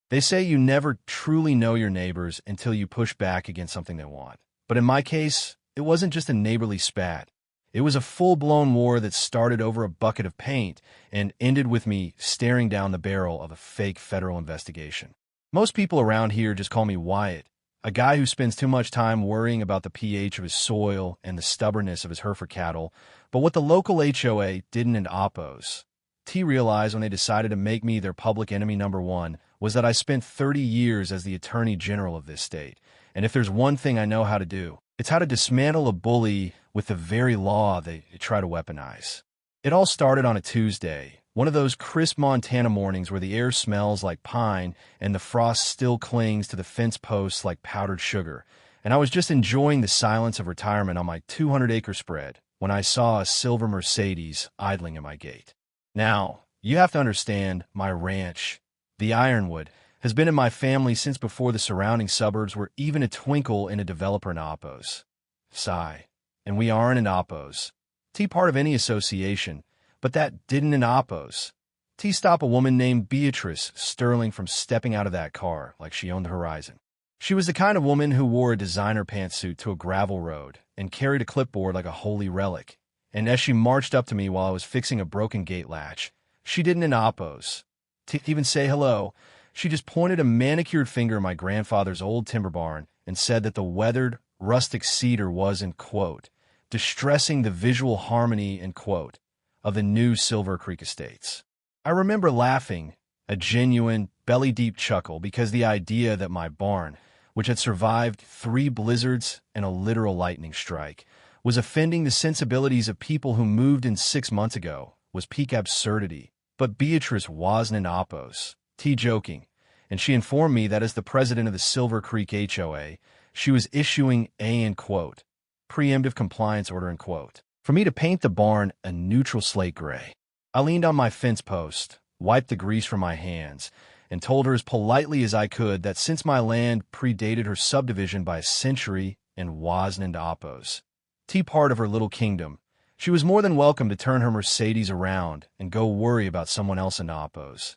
They say you never truly know your neighbors until you push back against something they want. But in my case, it wasn't just a neighborly spat. It was a full-blown war that started over a bucket of paint and ended with me staring down the barrel of a fake federal investigation. Most people around here just call me Wyatt, a guy who spends too much time worrying about the pH of his soil and the stubbornness of his Hereford cattle. But what the local HOA didn't and oppose, T realized when they decided to make me their public enemy number one, was that I spent 30 years as the Attorney General of this state. And if there's one thing I know how to do, it's how to dismantle a bully with the very law they try to weaponize. It all started on a Tuesday, one of those crisp Montana mornings where the air smells like pine and the frost still clings to the fence posts like powdered sugar. And I was just enjoying the silence of retirement on my 200-acre spread when I saw a silver Mercedes idling at my gate. Now, you have to understand, my ranch, the Ironwood, has been in my family since before the surrounding suburbs were even a twinkle in a developer in Oppos. Sigh. And we aren't in Oppos. T part of any association, but that didn't in Oppos. T stop a woman named Beatrice Sterling from stepping out of that car like she owned the horizon. She was the kind of woman who wore a designer pantsuit to a gravel road and carried a clipboard like a holy relic. And as she marched up to me while I was fixing a broken gate latch, she didn't in Oppos. To even say hello, she just pointed a manicured finger at my grandfather's old timber barn and said that the weathered, rustic cedar was, in quote, distressing the visual harmony, in quote, of the new Silver Creek estates. I remember laughing, a genuine, belly-deep chuckle, because the idea that my barn, which had survived 3 blizzards and a literal lightning strike, was offending the sensibilities of people who moved in 6 months ago, was peak absurdity. But Beatrice wasn't in Oppos, T joking, and she informed me that as the president of the Silver Creek HOA, she was issuing a, in quote, preemptive compliance order, in quote, for me to paint the barn a neutral slate gray. I leaned on my fence post, wiped the grease from my hands, and told her as politely as I could that since my land predated her subdivision by a century and wasn't in Oppos, T part of her little kingdom, she was more than welcome to turn her Mercedes around and go worry about someone else in Oppos.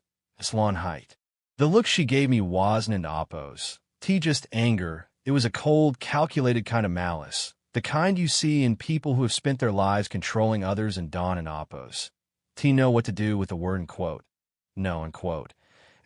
Lawn height. The look she gave me wasn't in Oppos. T just anger. It was a cold, calculated kind of malice, the kind you see in people who have spent their lives controlling others and dawn in Oppos. T know what to do with the word, in quote. No, in quote.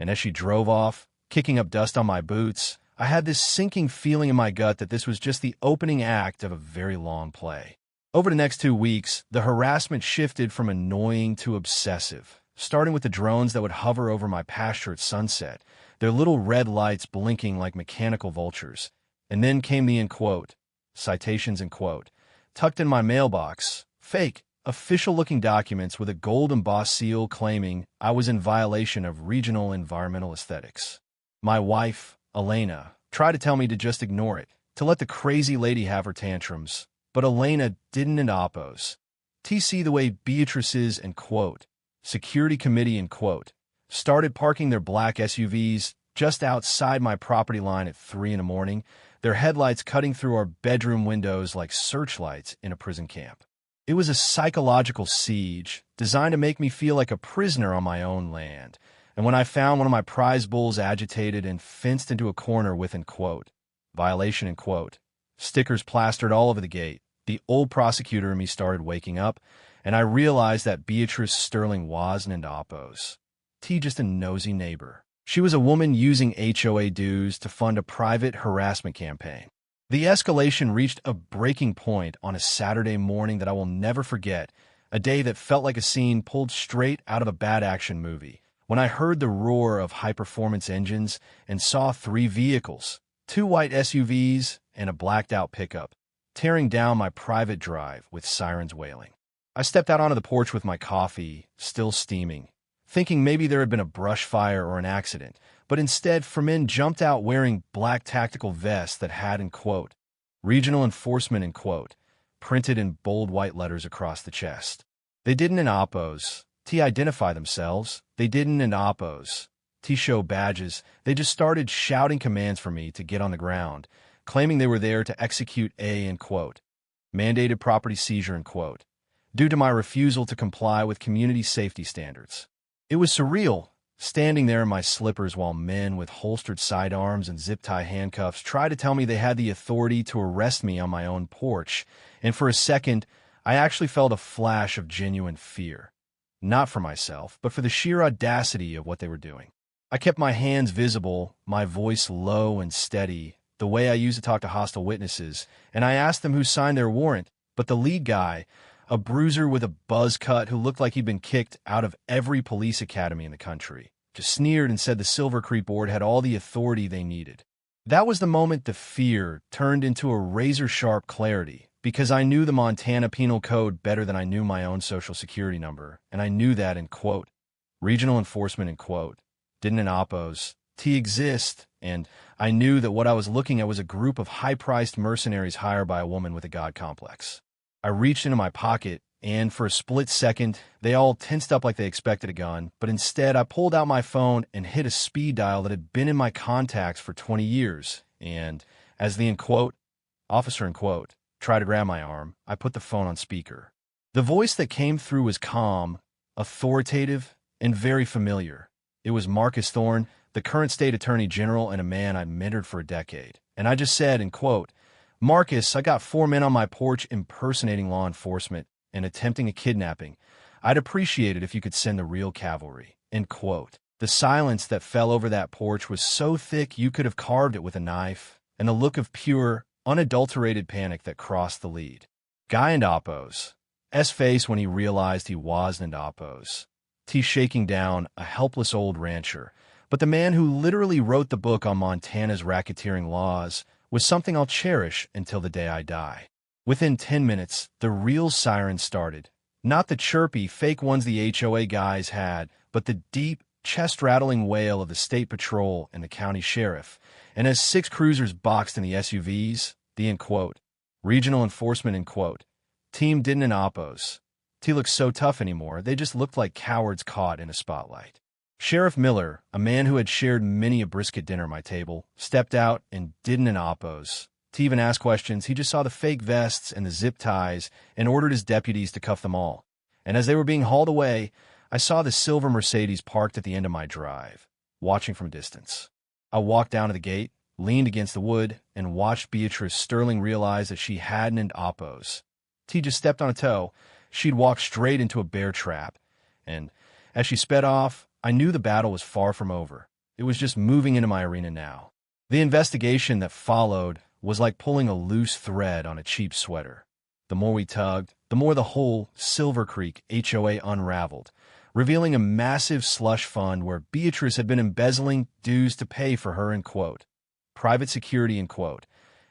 And as she drove off, kicking up dust on my boots, I had this sinking feeling in my gut that this was just the opening act of a very long play. Over the next 2 weeks, the harassment shifted from annoying to obsessive, starting with the drones that would hover over my pasture at sunset, their little red lights blinking like mechanical vultures. And then came the, in quote, citations, in quote, tucked in my mailbox, fake, official-looking documents with a gold embossed seal claiming I was in violation of regional environmental aesthetics. My wife, Elena, tried to tell me to just ignore it, to let the crazy lady have her tantrums. But Elena didn't in Oppos. TC the way Beatrice's, in quote, security committee, in quote, started parking their black SUVs just outside my property line at 3 in the morning, their headlights cutting through our bedroom windows like searchlights in a prison camp. It was a psychological siege designed to make me feel like a prisoner on my own land. And when I found one of my prize bulls agitated and fenced into a corner with, in quote, violation, in quote, stickers plastered all over the gate, the old prosecutor in me started waking up, and I realized that Beatrice Sterling wasn't in Oppos. T just a nosy neighbor. She was a woman using HOA dues to fund a private harassment campaign. The escalation reached a breaking point on a Saturday morning that I will never forget, a day that felt like a scene pulled straight out of a bad action movie, when I heard the roar of high-performance engines and saw 3 vehicles, 2 white SUVs and a blacked-out pickup, tearing down my private drive with sirens wailing. I stepped out onto the porch with my coffee, still steaming, thinking maybe there had been a brush fire or an accident, but instead 4 men jumped out wearing black tactical vests that had, in quote, regional enforcement, in quote, printed in bold white letters across the chest. They didn't in Oppos. T identify themselves. They didn't in Oppos. T show badges. They just started shouting commands for me to get on the ground, claiming they were there to execute a, in quote, mandated property seizure, in quote, due to my refusal to comply with community safety standards. It was surreal. standing there in my slippers while men with holstered sidearms and zip-tie handcuffs tried to tell me they had the authority to arrest me on my own porch, and for a second, I actually felt a flash of genuine fear. Not for myself, but for the sheer audacity of what they were doing. I kept my hands visible, my voice low and steady, the way I used to talk to hostile witnesses, and I asked them who signed their warrant, but the lead guy, a bruiser with a buzz cut who looked like he'd been kicked out of every police academy in the country, just sneered and said the Silver Creek Board had all the authority they needed. That was the moment the fear turned into a razor-sharp clarity, because I knew the Montana Penal Code better than I knew my own Social Security number, and I knew that in, quote, regional enforcement, in quote, didn't an oppose, T exist, and I knew that what I was looking at was a group of high-priced mercenaries hired by a woman with a god complex. I reached into my pocket, and for a split second, they all tensed up like they expected a gun, but instead I pulled out my phone and hit a speed dial that had been in my contacts for 20 years, and as the, in quote, officer, in quote, tried to grab my arm, I put the phone on speaker. The voice that came through was calm, authoritative, and very familiar. It was Marcus Thorne, the current state attorney general and a man I'd mentored for a decade. And I just said, in quote, Marcus, I got 4 men on my porch impersonating law enforcement and attempting a kidnapping. I'd appreciate it if you could send the real cavalry, end quote. The silence that fell over that porch was so thick you could have carved it with a knife, and the look of pure, unadulterated panic that crossed the lead. Guy and oppose. S face when he realized he wasn't oppose. T shaking down, a helpless old rancher. But the man who literally wrote the book on Montana's racketeering laws was something I'll cherish until the day I die. Within 10 minutes, the real siren started. Not the chirpy, fake ones the HOA guys had, but the deep, chest-rattling wail of the state patrol and the county sheriff. And as 6 cruisers boxed in the SUVs, the, in quote, regional enforcement, in quote, team didn't an oppose. T looked so tough anymore, they just looked like cowards caught in a spotlight. Sheriff Miller, a man who had shared many a brisket dinner at my table, stepped out and didn't an oppose. To even ask questions, he just saw the fake vests and the zip ties and ordered his deputies to cuff them all. And as they were being hauled away, I saw the silver Mercedes parked at the end of my drive, watching from a distance. I walked down to the gate, leaned against the wood, and watched Beatrice Sterling realize that she hadn't an oppose. T just stepped on a toe. She'd walked straight into a bear trap. And as she sped off, I knew the battle was far from over. It was just moving into my arena now. The investigation that followed was like pulling a loose thread on a cheap sweater. The more we tugged, the more the whole Silver Creek HOA unraveled, revealing a massive slush fund where Beatrice had been embezzling dues to pay for her, in quote, private security, in quote,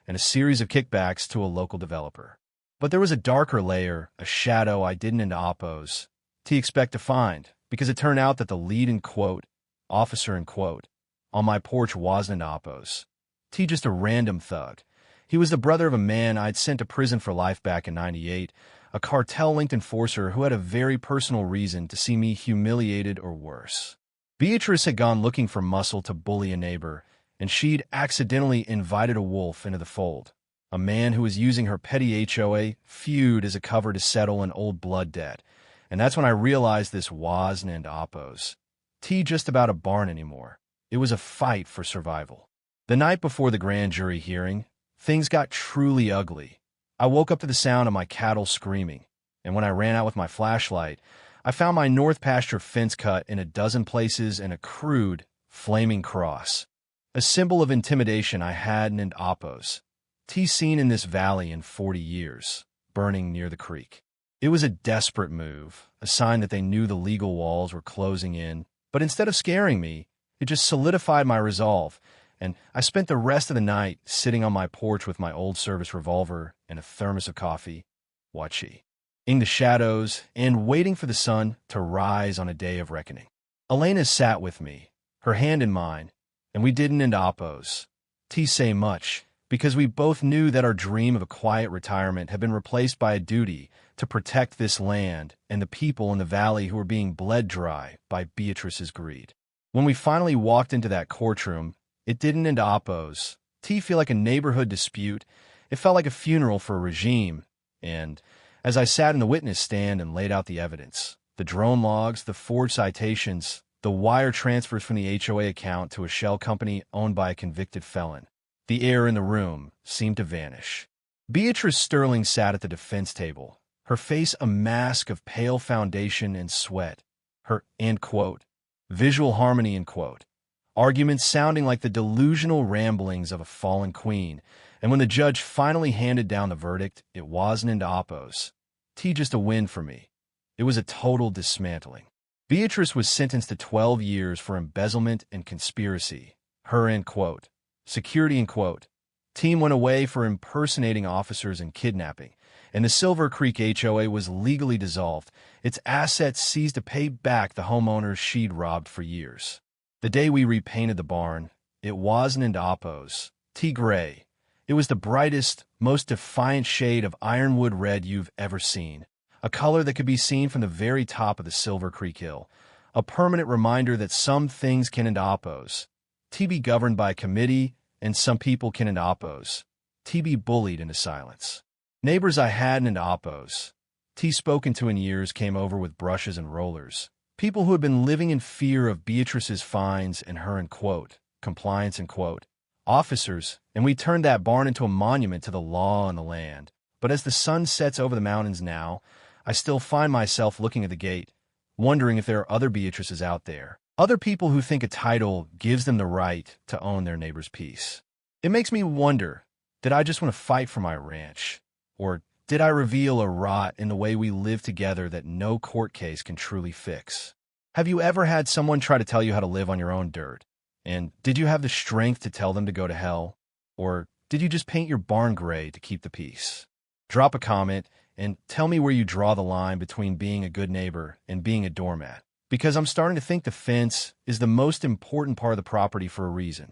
and a series of kickbacks to a local developer. But there was a darker layer, a shadow I didn't oppose to expect to find, because it turned out that the lead, in quote, officer, in quote, on my porch wasn't an oppose. T just a random thug. He was the brother of a man I'd sent to prison for life back in '98, a cartel-linked enforcer who had a very personal reason to see me humiliated or worse. Beatrice had gone looking for muscle to bully a neighbor, and she'd accidentally invited a wolf into the fold, a man who was using her petty HOA feud as a cover to settle an old blood debt. And that's when I realized this wasn't an oppose. T just about a barn anymore. It was a fight for survival. The night before the grand jury hearing, things got truly ugly. I woke up to the sound of my cattle screaming, and when I ran out with my flashlight, I found my north pasture fence cut in a dozen places and a crude, flaming cross, a symbol of intimidation I hadn't oppose. T seen in this valley in 40 years, burning near the creek. It was a desperate move, a sign that they knew the legal walls were closing in, but instead of scaring me, it just solidified my resolve, and I spent the rest of the night sitting on my porch with my old service revolver and a thermos of coffee, watching the shadows and waiting for the sun to rise on a day of reckoning. Elena sat with me, her hand in mine, and we didn't oppose. T say much, because we both knew that our dream of a quiet retirement had been replaced by a duty to protect this land and the people in the valley who were being bled dry by Beatrice's greed. When we finally walked into that courtroom, it didn't oppose. T feel like a neighborhood dispute. It felt like a funeral for a regime. And as I sat in the witness stand and laid out the evidence, the drone logs, the forged citations, The wire transfers from the HOA account to a shell company owned by a convicted felon. The air in the room seemed to vanish. Beatrice Sterling sat at the defense table, her face a mask of pale foundation and sweat. Her, end quote, visual harmony, end quote, arguments sounding like the delusional ramblings of a fallen queen. And when the judge finally handed down the verdict, it wasn't into oppos. Just a win for me. It was a total dismantling. Beatrice was sentenced to 12 years for embezzlement and conspiracy. Her, end quote, security, end quote, team went away for impersonating officers and kidnapping, and the Silver Creek HOA was legally dissolved, its assets seized to pay back the homeowners she'd robbed for years. The day we repainted the barn, it wasn't into oppos. Gray. It was the brightest, most defiant shade of ironwood red you've ever seen, a color that could be seen from the very top of the Silver Creek Hill, a permanent reminder that some things can into oppos. Be governed by a committee, and some people can into oppos. Be bullied into silence. Neighbors I hadn't into oppos. Spoken to in years came over with brushes and rollers. People who had been living in fear of Beatrice's fines and her, end quote, compliance, end quote, officers, and we turned that barn into a monument to the law and the land. But as the sun sets over the mountains now, I still find myself looking at the gate, wondering if there are other Beatrices out there, other people who think a title gives them the right to own their neighbor's peace. It makes me wonder, did I just want to fight for my ranch? Or did I reveal a rot in the way we live together that no court case can truly fix? Have you ever had someone try to tell you how to live on your own dirt? And did you have the strength to tell them to go to hell? Or did you just paint your barn gray to keep the peace? Drop a comment and tell me where you draw the line between being a good neighbor and being a doormat. Because I'm starting to think the fence is the most important part of the property for a reason.